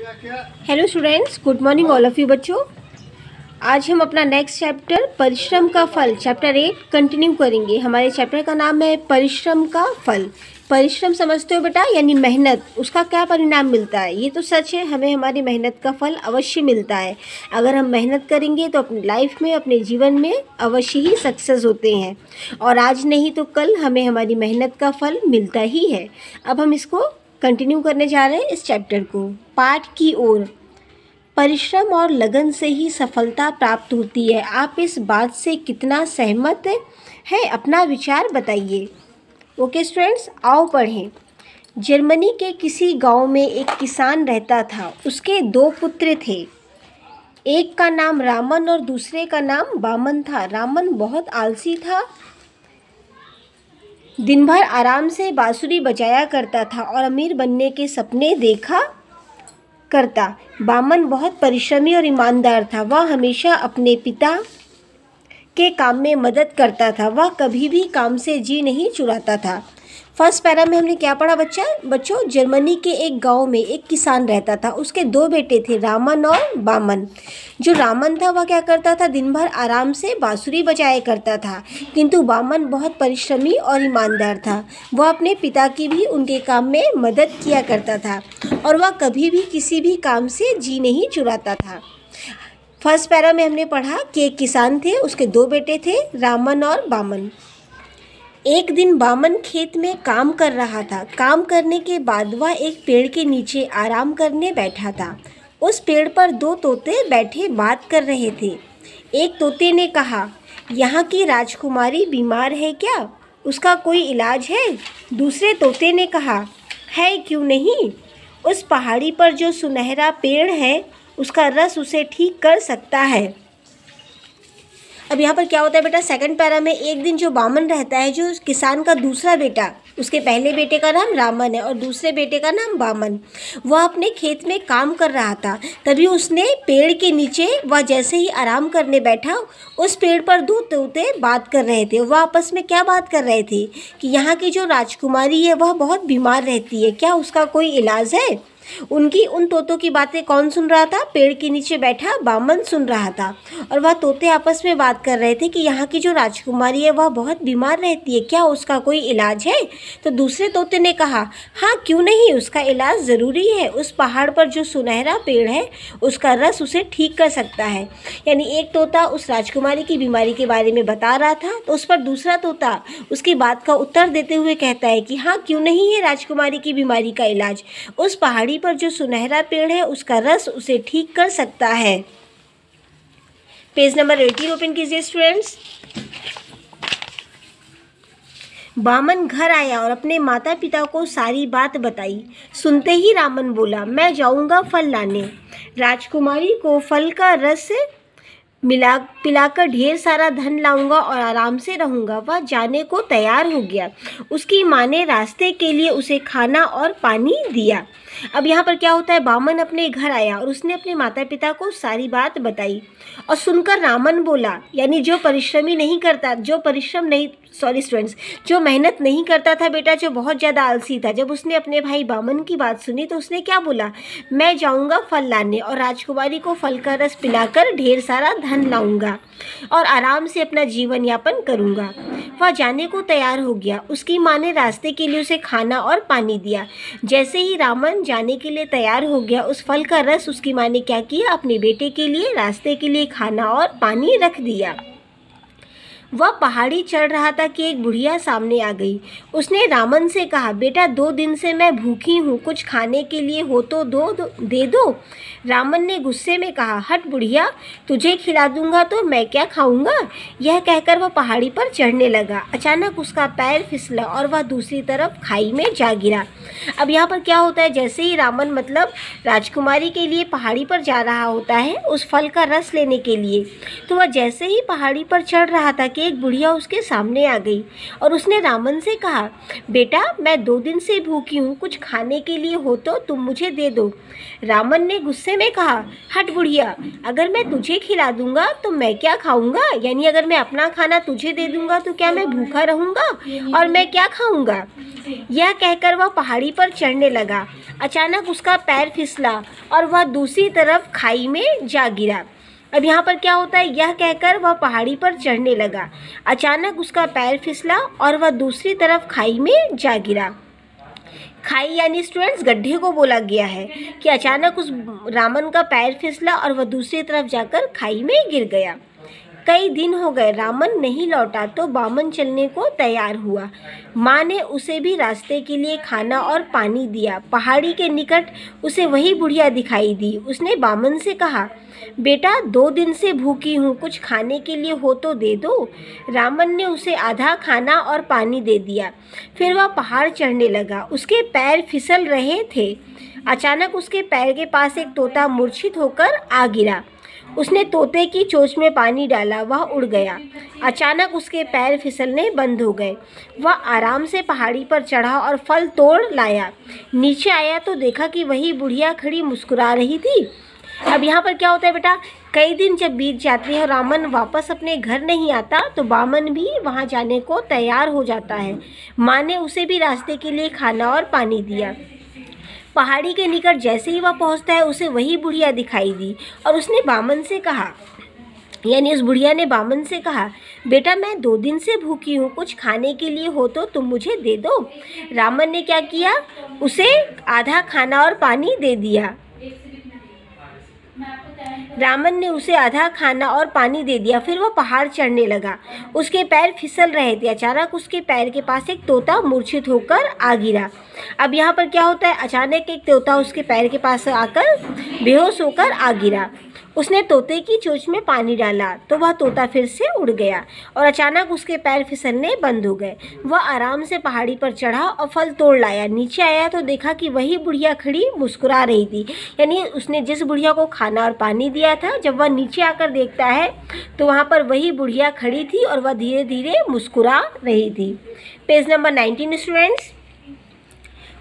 Hello students, good morning all of you बच्चों। आज हम अपना नेक्स्ट चैप्टर परिश्रम का फल चैप्टर 8 कंटिन्यू करेंगे। हमारे चैप्टर का नाम है परिश्रम का फल। परिश्रम समझते हो बेटा, यानी मेहनत, उसका क्या परिणाम मिलता है। ये तो सच है, हमें हमारी मेहनत का फल अवश्य मिलता है। अगर हम मेहनत करेंगे तो अपनी लाइफ में, अपने जीवन में अवश्य ही सक्सेस होते हैं, और आज नहीं तो कल हमें हमारी मेहनत का फल मिलता ही है। अब हम इसको कंटिन्यू करने जा रहे हैं, इस चैप्टर को। पाठ की ओर। परिश्रम और लगन से ही सफलता प्राप्त होती है। आप इस बात से कितना सहमत हैं? अपना विचार बताइए। ओके स्टूडेंट्स, आओ पढ़ें। जर्मनी के किसी गांव में एक किसान रहता था। उसके 2 पुत्र थे। एक का नाम रामन और दूसरे का नाम बामन था। रामन बहुत आलसी था, दिन भर आराम से बांसुरी बजाया करता था और अमीर बनने के सपने देखा करता। बामन बहुत परिश्रमी और ईमानदार था। वह हमेशा अपने पिता के काम में मदद करता था। वह कभी भी काम से जी नहीं चुराता था। फर्स्ट पैरा में हमने क्या पढ़ा बच्चों? जर्मनी के एक गांव में एक किसान रहता था। उसके 2 बेटे थे, रामन और बामन। जो रामन था वह क्या करता था? दिन भर आराम से बांसुरी बजाया करता था, किंतु बामन बहुत परिश्रमी और ईमानदार था। वह अपने पिता की भी उनके काम में मदद किया करता था, और वह कभी भी किसी भी काम से जी नहीं चुराता था। फर्स्ट पैरा में हमने पढ़ा कि एक किसान थे, उसके 2 बेटे थे, रामन और बामन। एक दिन बामन खेत में काम कर रहा था। काम करने के बाद वह एक पेड़ के नीचे आराम करने बैठा था। उस पेड़ पर 2 तोते बैठे बात कर रहे थे। एक तोते ने कहा, यहाँ की राजकुमारी बीमार है क्या? उसका कोई इलाज है? दूसरे तोते ने कहा, है क्यों नहीं। उस पहाड़ी पर जो सुनहरा पेड़ है, उसका रस उसे ठीक कर सकता है। अब यहाँ पर क्या होता है बेटा? सेकंड पैरा में एक दिन जो बामन रहता है, जो किसान का दूसरा बेटा, उसके पहले बेटे का नाम रामन है और दूसरे बेटे का नाम बामन, वह अपने खेत में काम कर रहा था। तभी उसने पेड़ के नीचे, वह जैसे ही आराम करने बैठा, उस पेड़ पर 2 तोते बात कर रहे थे। वह आपस में क्या बात कर रहे थे कि यहाँ की जो राजकुमारी है वह बहुत बीमार रहती है, क्या उसका कोई इलाज है? उन तोतों की बातें कौन सुन रहा था? पेड़ के नीचे बैठा बामन सुन रहा था। और वह तोते आपस में बात कर रहे थे कि यहाँ की जो राजकुमारी है वह बहुत बीमार रहती है, क्या उसका कोई इलाज है? तो दूसरे तोते ने कहा, हाँ क्यों नहीं, उसका इलाज ज़रूरी है। उस पहाड़ पर जो सुनहरा पेड़ है, उसका रस उसे ठीक कर सकता है। यानी एक तोता उस राजकुमारी की बीमारी के बारे में बता रहा था, तो उस पर दूसरा तोता उसकी बात का उत्तर देते हुए कहता है कि हाँ क्यों नहीं है राजकुमारी की बीमारी का इलाज। उस पहाड़ी पर जो सुनहरा पेड़ है, उसका रस उसे ठीक कर सकता है। पेज नंबर 18 ओपन कीजिए स्टूडेंट्स। बामन घर आया और अपने माता पिता को सारी बात बताई। सुनते ही रामन बोला, मैं जाऊंगा फल लाने। राजकुमारी को फल का रस पिलाकर ढेर सारा धन लाऊंगा और आराम से रहूंगा। वह जाने को तैयार हो गया। उसकी माँ ने रास्ते के लिए उसे खाना और पानी दिया। अब यहाँ पर क्या होता है? बामन अपने घर आया और उसने अपने माता पिता को सारी बात बताई, और सुनकर रामन बोला, यानी जो जो मेहनत नहीं करता था बेटा, जो बहुत ज़्यादा आलसी था, जब उसने अपने भाई बामन की बात सुनी तो उसने क्या बोला? मैं जाऊंगा फल लाने और राजकुमारी को फल का रस पिलाकर ढेर सारा धन लाऊंगा और आराम से अपना जीवन यापन करूंगा। वह जाने को तैयार हो गया। उसकी माँ ने रास्ते के लिए उसे खाना और पानी दिया। जैसे ही रामन जाने के लिए तैयार हो गया, उस फल का रस उसकी माँ ने क्या किया? अपने बेटे के लिए रास्ते के लिए खाना और पानी रख दिया। वह पहाड़ी चढ़ रहा था कि एक बुढ़िया सामने आ गई। उसने रामन से कहा, बेटा 2 दिन से मैं भूखी हूँ, कुछ खाने के लिए हो तो दे दो। रामन ने गुस्से में कहा, हट बुढ़िया, तुझे खिला दूंगा तो मैं क्या खाऊंगा। यह कहकर वह पहाड़ी पर चढ़ने लगा। अचानक उसका पैर फिसला और वह दूसरी तरफ खाई में जा गिरा। अब यहाँ पर क्या होता है? जैसे ही रामन मतलब राजकुमारी के लिए पहाड़ी पर जा रहा होता है उस फल का रस लेने के लिए, तो वह जैसे ही पहाड़ी पर चढ़ रहा था कि एक बुढ़िया उसके सामने आ गई और उसने रामन से कहा, बेटा मैं 2 दिन से भूखी हूँ, कुछ खाने के लिए हो तो तुम मुझे दे दो। रामन ने गुस्से में कहा, हट बुढ़िया, अगर मैं तुझे खिला दूंगा तो मैं क्या खाऊंगा? यानी अगर मैं अपना खाना तुझे दे दूंगा तो क्या मैं भूखा रहूंगा और मैं क्या खाऊंगा? यह कहकर वह पहाड़ी पर चढ़ने लगा। अचानक उसका पैर फिसला और वह दूसरी तरफ खाई में जा गिरा। अब यहाँ पर क्या होता है, यह कहकर वह पहाड़ी पर चढ़ने लगा। अचानक उसका पैर फिसला और वह दूसरी तरफ खाई में जा गिरा। खाई यानी स्टूडेंट्स गड्ढे को बोला गया है कि अचानक उस रामन का पैर फिसला और वह दूसरी तरफ जाकर खाई में गिर गया। कई दिन हो गए, रामन नहीं लौटा तो बामन चलने को तैयार हुआ। माँ ने उसे भी रास्ते के लिए खाना और पानी दिया। पहाड़ी के निकट उसे वही बुढ़िया दिखाई दी। उसने बामन से कहा, बेटा 2 दिन से भूखी हूँ, कुछ खाने के लिए हो तो दे दो। रामन ने उसे आधा खाना और पानी दे दिया। फिर वह पहाड़ चढ़ने लगा। उसके पैर फिसल रहे थे। अचानक उसके पैर के पास एक तोता मूर्छित होकर आ गिरा। उसने तोते की चोंच में पानी डाला, वह उड़ गया। अचानक उसके पैर फिसलने बंद हो गए। वह आराम से पहाड़ी पर चढ़ा और फल तोड़ लाया। नीचे आया तो देखा कि वही बुढ़िया खड़ी मुस्कुरा रही थी। अब यहाँ पर क्या होता है बेटा, कई दिन जब बीत जाते हैं और रामन वापस अपने घर नहीं आता तो बामन भी वहाँ जाने को तैयार हो जाता है। माँ ने उसे भी रास्ते के लिए खाना और पानी दिया। पहाड़ी के निकट जैसे ही वह पहुँचता है उसे वही बुढ़िया दिखाई दी और उसने बामन से कहा, यानी उस बुढ़िया ने बामन से कहा, बेटा मैं 2 दिन से भूखी हूँ, कुछ खाने के लिए हो तो तुम मुझे दे दो। रामन ने क्या किया, उसे आधा खाना और पानी दे दिया। रामन ने उसे आधा खाना और पानी दे दिया। फिर वह पहाड़ चढ़ने लगा। उसके पैर फिसल रहे थे। अचानक उसके पैर के पास एक तोता मूर्छित होकर आ गिरा। अब यहाँ पर क्या होता है, अचानक एक तोता उसके पैर के पास आकर बेहोश होकर आ गिरा। उसने तोते की चोंच में पानी डाला तो वह तोता फिर से उड़ गया और अचानक उसके पैर फिसलने बंद हो गए। वह आराम से पहाड़ी पर चढ़ा और फल तोड़ लाया। नीचे आया तो देखा कि वही बुढ़िया खड़ी मुस्कुरा रही थी। यानी उसने जिस बुढ़िया को खाना और पानी दिया था, जब वह नीचे आकर देखता है तो वहाँ पर वही बुढ़िया खड़ी थी और वह धीरे धीरे मुस्कुरा रही थी। Page number 19 students.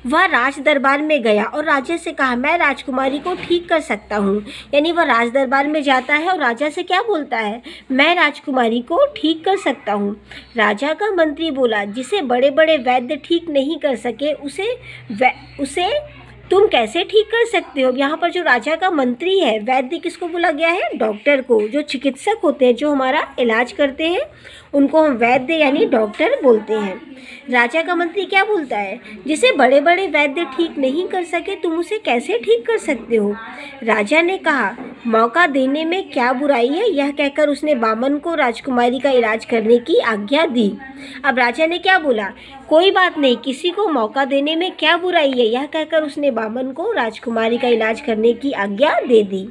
वह राज दरबार में गया और राजा से कहा, मैं राजकुमारी को ठीक कर सकता हूँ। यानी वह राज दरबार में जाता है और राजा से क्या बोलता है, मैं राजकुमारी को ठीक कर सकता हूँ। राजा का मंत्री बोला, जिसे बड़े बड़े वैद्य ठीक नहीं कर सके उसे तुम कैसे ठीक कर सकते हो। यहाँ पर जो राजा का मंत्री है, वैद्य किसको बोला गया है, डॉक्टर को। जो चिकित्सक होते हैं, जो हमारा इलाज करते हैं, उनको हम वैद्य यानी डॉक्टर बोलते हैं। राजा का मंत्री क्या बोलता है, जिसे बड़े बड़े वैद्य ठीक नहीं कर सके तुम उसे कैसे ठीक कर सकते हो। राजा ने कहा, मौका देने में क्या बुराई है। यह कहकर उसने बामन को राजकुमारी का इलाज करने की आज्ञा दी। अब राजा ने क्या बोला, कोई बात नहीं, किसी को मौका देने में क्या बुराई है। यह कहकर उसने बामन को राजकुमारी का इलाज करने की आज्ञा दे दी।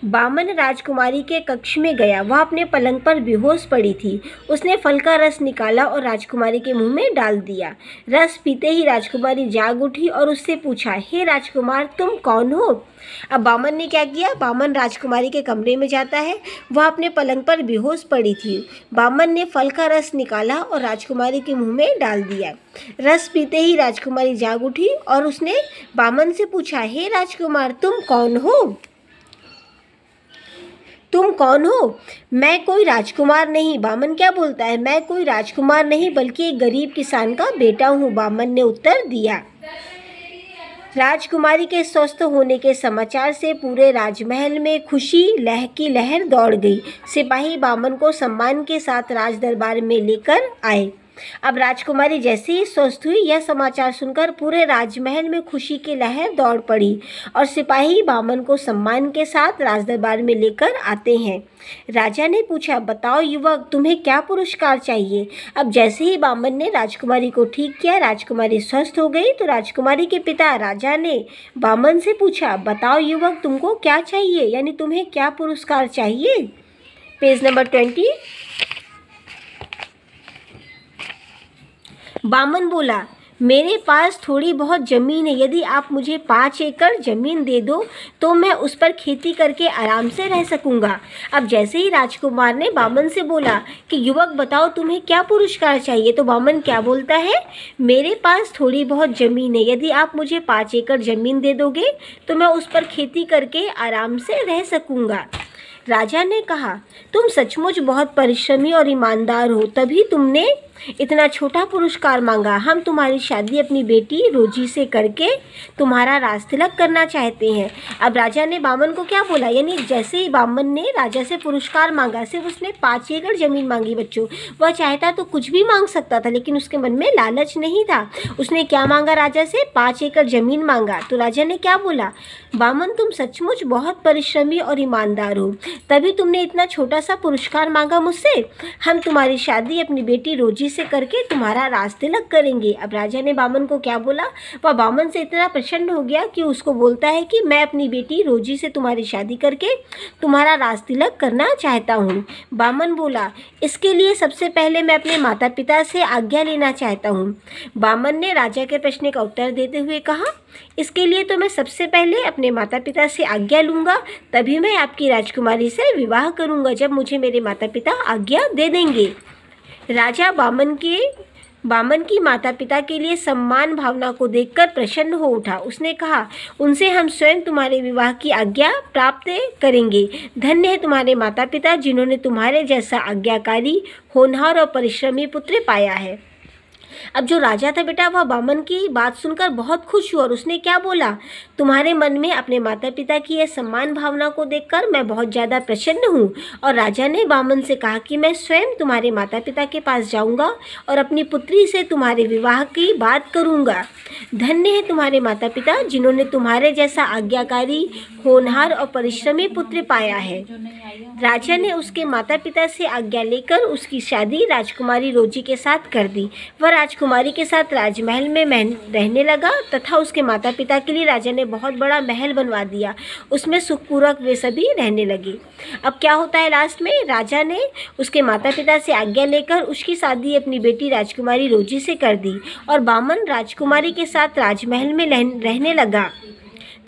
बामन राजकुमारी के कक्ष में गया। वह अपने पलंग पर बेहोश पड़ी थी। उसने फल का रस निकाला और राजकुमारी के मुंह में डाल दिया। रस पीते ही राजकुमारी जाग उठी और उससे पूछा, हे राजकुमार तुम कौन हो। अब बामन ने क्या किया, बामन राजकुमारी के कमरे में जाता है। वह अपने पलंग पर बेहोश पड़ी थी। बामन ने फल का रस निकाला और राजकुमारी के मुंह में डाल दिया। रस पीते ही राजकुमारी जाग उठी और उसने बामन से पूछा, हे राजकुमार तुम कौन हो। तुम कौन हो। मैं कोई राजकुमार नहीं। बामन क्या बोलता है, मैं कोई राजकुमार नहीं बल्कि एक गरीब किसान का बेटा हूँ। बामन ने उत्तर दिया। राजकुमारी के स्वस्थ होने के समाचार से पूरे राजमहल में खुशी की लहर दौड़ गई। सिपाही बामन को सम्मान के साथ राज दरबार में लेकर आए। अब राजकुमारी जैसे ही स्वस्थ हुई, यह समाचार सुनकर पूरे राजमहल में खुशी की लहर दौड़ पड़ी और सिपाही बामन को सम्मान के साथ राजदरबार में लेकर आते हैं। राजा ने पूछा, बताओ युवक, तुम्हें क्या पुरस्कार चाहिए। अब जैसे ही बामन ने राजकुमारी को ठीक किया, राजकुमारी स्वस्थ हो गई। तो राजकुमारी के पिता राजा ने बामन से पूछा, बताओ युवक, तुमको क्या चाहिए, यानी तुम्हें क्या पुरस्कार चाहिए। Page number 20। बामन बोला, मेरे पास थोड़ी बहुत ज़मीन है, यदि आप मुझे 5 एकड़ ज़मीन दे दो तो मैं उस पर खेती करके आराम से रह सकूँगा। अब जैसे ही राजकुमार ने बामन से बोला कि युवक बताओ तुम्हें क्या पुरस्कार चाहिए, तो बामन क्या बोलता है, मेरे पास थोड़ी बहुत ज़मीन है, यदि आप मुझे 5 एकड़ ज़मीन दे दोगे तो मैं उस पर खेती करके आराम से रह सकूँगा। राजा ने कहा, तुम सचमुच बहुत परिश्रमी और ईमानदार हो, तभी तुमने इतना छोटा पुरस्कार मांगा। हम तुम्हारी शादी अपनी बेटी रोजी से करके तुम्हारा राज तिलक करना चाहते हैं। अब राजा ने बामन को क्या बोला, यानी जैसे ही बामन ने राजा से पुरस्कार मांगा, सिर्फ उसने 5 एकड़ ज़मीन मांगी बच्चों। वह चाहता तो कुछ भी मांग सकता था, लेकिन उसके मन में लालच नहीं था। उसने क्या मांगा, राजा से 5 एकड़ ज़मीन मांगा। तो राजा ने क्या बोला, बामन तुम सचमुच बहुत परिश्रमी और ईमानदार हो, तभी तुमने इतना छोटा सा पुरस्कार मांगा मुझसे। हम तुम्हारी शादी अपनी बेटी रोजी से करके तुम्हारा राज तिलक करेंगे। अब राजा ने बामन को क्या बोला, वह बामन से इतना प्रसन्न हो गया कि उसको बोलता है कि मैं अपनी बेटी रोजी से तुम्हारी शादी करके तुम्हारा राज तिलक करना चाहता हूँ। बामन बोला, इसके लिए सबसे पहले मैं अपने माता पिता से आज्ञा लेना चाहता हूँ। बामन ने राजा के प्रश्न का उत्तर देते हुए कहा, इसके लिए तो मैं सबसे पहले अपने माता पिता से आज्ञा लूँगा, तभी मैं आपकी राजकुमारी से विवाह करूँगा, जब मुझे मेरे माता पिता आज्ञा दे देंगे। राजा बामन की माता पिता के लिए सम्मान भावना को देखकर प्रसन्न हो उठा। उसने कहा, उनसे हम स्वयं तुम्हारे विवाह की आज्ञा प्राप्त करेंगे। धन्य है तुम्हारे माता पिता, जिन्होंने तुम्हारे जैसा आज्ञाकारी, होनहार और परिश्रमी पुत्र पाया है। अब जो राजा था बेटा, वह बामन की बात सुनकर बहुत खुश हुआ और उसने क्या बोला, तुम्हारे मन में अपने माता पिता की यह सम्मान भावना को देखकर मैं बहुत ज़्यादा प्रसन्न हूँ। और राजा ने बामन से कहा कि मैं स्वयं तुम्हारे माता पिता के पास जाऊँगा और अपनी पुत्री से तुम्हारे विवाह की बात करूँगा। धन्य है तुम्हारे माता पिता, जिन्होंने तुम्हारे जैसा आज्ञाकारी, होनहार और परिश्रमी पुत्र पाया है। राजा ने उसके माता पिता से आज्ञा लेकर उसकी शादी राजकुमारी रोजी के साथ कर दी। वह राजकुमारी के साथ राजमहल में रहने लगा तथा उसके माता पिता के लिए राजा ने बहुत बड़ा महल बनवा दिया। उसमें सुखपूर्वक वे सभी रहने लगे। अब क्या होता है, लास्ट में राजा ने उसके माता पिता से आज्ञा लेकर उसकी शादी अपनी बेटी राजकुमारी रोजी से कर दी और बामन राजकुमारी के साथ राजमहल में रहने लगा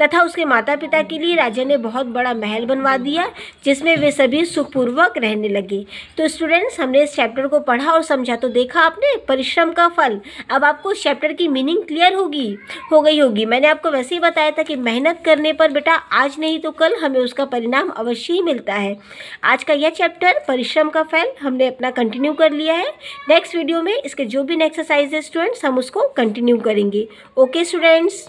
तथा उसके माता पिता के लिए राजा ने बहुत बड़ा महल बनवा दिया, जिसमें वे सभी सुखपूर्वक रहने लगे। तो स्टूडेंट्स, हमने इस चैप्टर को पढ़ा और समझा, तो देखा आपने परिश्रम का फल। अब आपको इस चैप्टर की मीनिंग क्लियर हो गई होगी। मैंने आपको वैसे ही बताया था कि मेहनत करने पर बेटा आज नहीं तो कल हमें उसका परिणाम अवश्य ही मिलता है। आज का यह चैप्टर परिश्रम का फल हमने अपना कंटिन्यू कर लिया है। नेक्स्ट वीडियो में इसके जो भी एक्सरसाइज है स्टूडेंट्स, हम उसको कंटिन्यू करेंगे। Okay students.